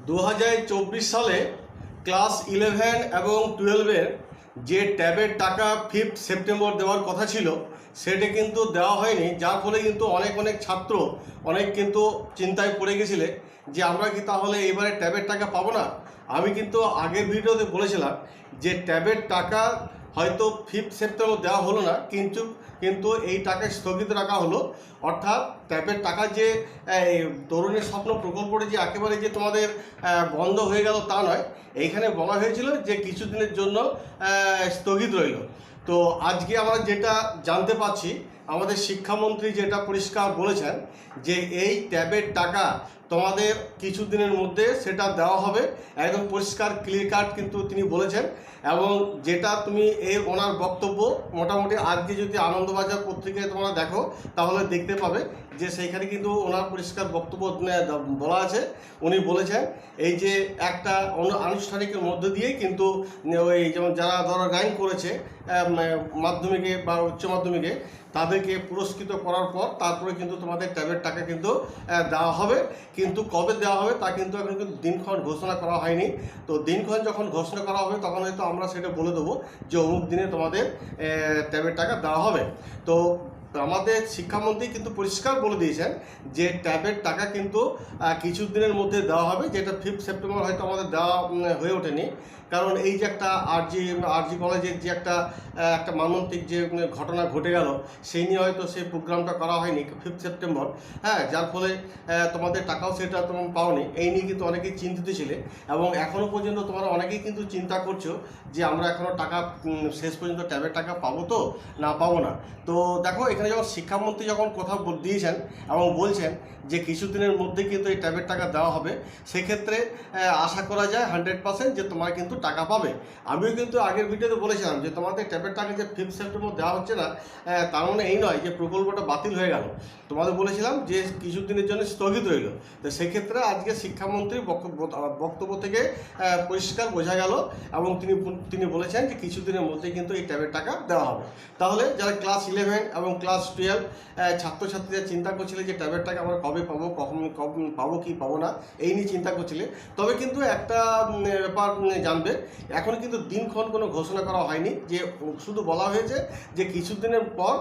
2024 সালে ক্লাস 11 এবং 12-এর যে ট্যাবের টাকা 5 সেপ্টেম্বর দেওয়ার কথা ছিল সেটা কিন্তু দেওয়া হয়নি, যার ফলে কিন্তু অনেক ছাত্র কিন্তু চিন্তায় পড়ে গেছিলে যে আমরা কি তাহলে এবারে ট্যাবের টাকা পাবো না। আমি কিন্তু আগের ভিডিওতে বলেছিলাম যে ট্যাবের টাকা হয়তো 5 সেপ্টেম্বর দেওয়া হলো না, কিন্তু এই টাকা স্থগিত রাখা হলো। অর্থাৎ ট্যাবের টাকা যে তরুণের স্বপ্ন প্রকল্পটি যে একেবারে যে তোমাদের বন্ধ হয়ে গেল তা নয়, এইখানে বলা হয়েছিল যে কিছুদিনের জন্য স্থগিত রইল। তো আজকে আমরা যেটা জানতে পাচ্ছি, আমাদের শিক্ষামন্ত্রী যেটা পরিষ্কার বলেছেন যে এই ট্যাবের টাকা তোমাদের কিছুদিনের মধ্যে সেটা দেওয়া হবে, একদম পরিষ্কার ক্লিয়ার কাট কিন্তু তিনি বলেছেন। এবং যেটা তুমি ওনার বক্তব্য মোটামুটি আজকে যদি আনন্দবাজার পত্রিকায় তোমরা দেখো তাহলে দেখতে পাবে যে সেইখানে কিন্তু ওনার পরিষ্কার বক্তব্য বলা আছে। উনি বলেছেন এই যে একটা আনুষ্ঠানিকের মধ্যে দিয়ে কিন্তু ওই যেমন যারা ধরো র্যাঙ্ক করেছে মাধ্যমিকে বা উচ্চ মাধ্যমিকে তাদেরকে পুরস্কৃত করার পর তারপরে কিন্তু তোমাদের ট্যাবের টাকা কিন্তু দেওয়া হবে। কিন্তু কবে দেওয়া হবে তা কিন্তু এখন কিন্তু দিনক্ষণ ঘোষণা করা হয়নি। তো দিনক্ষণ যখন ঘোষণা করা হবে তখন হয়তো আমরা সেটা বলে দেবো যে অমুক দিনে তোমাদের ট্যাবের টাকা দেওয়া হবে। তো আমাদের শিক্ষামন্ত্রী কিন্তু পরিষ্কার বলে দিয়েছেন যে ট্যাবের টাকা কিন্তু কিছুদিনের মধ্যে দেওয়া হবে, যেটা 5 সেপ্টেম্বর হয়তো আমাদের দেওয়া হয়ে ওঠেনি। কারণ এই যে একটা আরজি কলেজের যে একটা মর্মান্তিক যে ঘটনা ঘটে গেল সেই নিয়ে হয়তো সেই প্রোগ্রামটা করা হয়নি 5 সেপ্টেম্বর। যার ফলে তোমাদের টাকাও সেটা তোমরা পাওনি, এই নিয়ে কিন্তু অনেকেই চিন্তিত ছিলে। এবং এখনও পর্যন্ত তোমরা অনেকেই কিন্তু চিন্তা করছো যে আমরা এখনও টাকা শেষ পর্যন্ত ট্যাবের টাকা পাবো তো না পাবো না। তো দেখো এখানে যখন শিক্ষামন্ত্রী যখন কথা দিয়েছেন এবং বলছেন যে কিছুদিনের মধ্যে কিন্তু এই ট্যাবের টাকা দেওয়া হবে, সেক্ষেত্রে আশা করা যায় 100% যে তোমরা কিন্তু টাকা পাবে। আমিও কিন্তু আগের ভিডিওতে বলেছিলাম যে তোমাদের ট্যাবের টাকা যে 5 সেপ্টেম্বর দেওয়া হচ্ছে না তার মানে এই নয় যে প্রকল্পটা বাতিল হয়ে গেল। তোমাদের বলেছিলাম যে কিছুদিনের জন্য স্থগিত রইল। তো সেক্ষেত্রে আজকে শিক্ষামন্ত্রীর বক্তব্য থেকে পরিষ্কার বোঝা গেল এবং তিনি বলেছেন যে কিছুদিনের মধ্যে কিন্তু এই ট্যাবের টাকা দেওয়া হবে। তাহলে যারা ক্লাস 11 এবং ক্লাস 12 ছাত্রছাত্রীরা চিন্তা করছিলেন যে ট্যাবের টাকা আমরা কবে পাবো, কখন পাবো কি পাবো না এই নিয়ে চিন্তা করছিলে, তবে কিন্তু একটা ব্যাপার জানবে, এখন কিন্তু দিনক্ষণ কোনো ঘোষণা করা হয়নি, যে শুধু বলা হয়েছে যে কিছুদিনের পর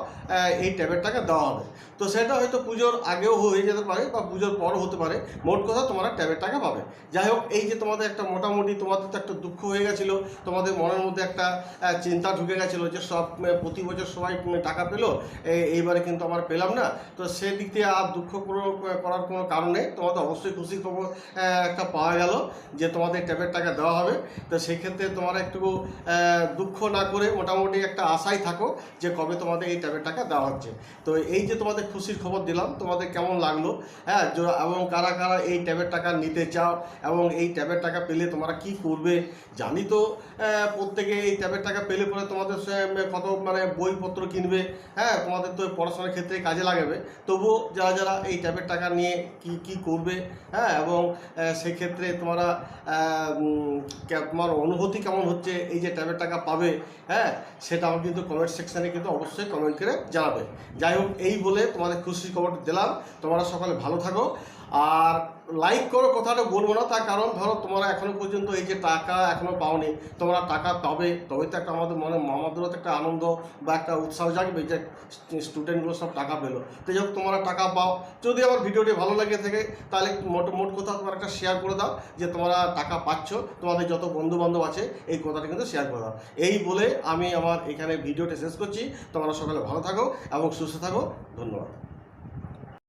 এই ট্যাবের টাকা দেওয়া হবে। তো সেটা হয়তো পুজোর আগেও হয়ে যেতে পারে বা পুজোর পরও হতে পারে। মোট কথা তোমরা ট্যাবের টাকা পাবে। যাই হোক, এই যে তোমাদের একটা মোটামুটি তোমাদের তো একটা দুঃখ হয়ে গেছিলো, তোমাদের মনের মধ্যে একটা চিন্তা ঢুকে গেছিলো যে সব প্রতি বছর সবাই টাকা পেলো, এইবারে কিন্তু আমার পেলাম না। তো সেদিক থেকে আর দুঃখ করার কোনো কারণ নেই, তোমাদের অবশ্যই খুশি খবর একটা পাওয়া গেল যে তোমাদের ট্যাবের টাকা দেওয়া হবে। তো সেক্ষেত্রে তোমরা একটু দুঃখ না করে মোটামুটি একটা আশায় থাকো যে কবে তোমাদের এই ট্যাবের টাকা দেওয়া হচ্ছে। তো এই যে তোমাদের খুশির খবর দিলাম, তোমাদের কেমন লাগলো এবং কারা কারা এই ট্যাবের টাকা নিতে চাও এবং এই ট্যাবের টাকা পেলে তোমরা কি করবে। জানি তো প্রত্যেকে এই ট্যাবের টাকা পেলে পরে তোমাদের কত বইপত্র কিনবে, তোমাদের তো পড়াশোনার ক্ষেত্রে কাজে লাগাবে। তবুও যারা এই ট্যাবের টাকা নিয়ে কি করবে, এবং সেক্ষেত্রে তোমার অনুভূতি কেমন হচ্ছে এই যে ট্যাবের টাকা পাবে, সেটা আমার কিন্তু কমেন্ট সেকশানে কিন্তু অবশ্যই কমেন্ট করে জানাবে। যাই হোক, এই বলে তোমাদের খুশির খবর দিলাম। তোমরা সকালে ভালো থাকো আর লাইক করো, কথাটা বলবো না, তার কারণ ধরো তোমরা এখনো পর্যন্ত এই যে টাকা এখনো পাওনি, তোমরা টাকা পাবে, তবে তো একটা আমাদেরও তো একটা আনন্দ বা একটা উৎসাহ জাগবে যে স্টুডেন্টগুলো সব টাকা পেলো। তো যাই হোক, তোমরা টাকা পাও। যদি আমার ভিডিওটি ভালো লাগে থাকে তাহলে মোট কথা তোমার একটা শেয়ার করে দাও যে তোমরা টাকা পাচ্ছ, তোমাদের যত বন্ধু বান্ধব আছে এই কথাটা কিন্তু শেয়ার করে দাও। এই বলে আমি আমার এখানে ভিডিওটি শেষ করছি। তোমরা সকালে ভালো থাকো এবং সুস্থ থাকো। ধন্যবাদ।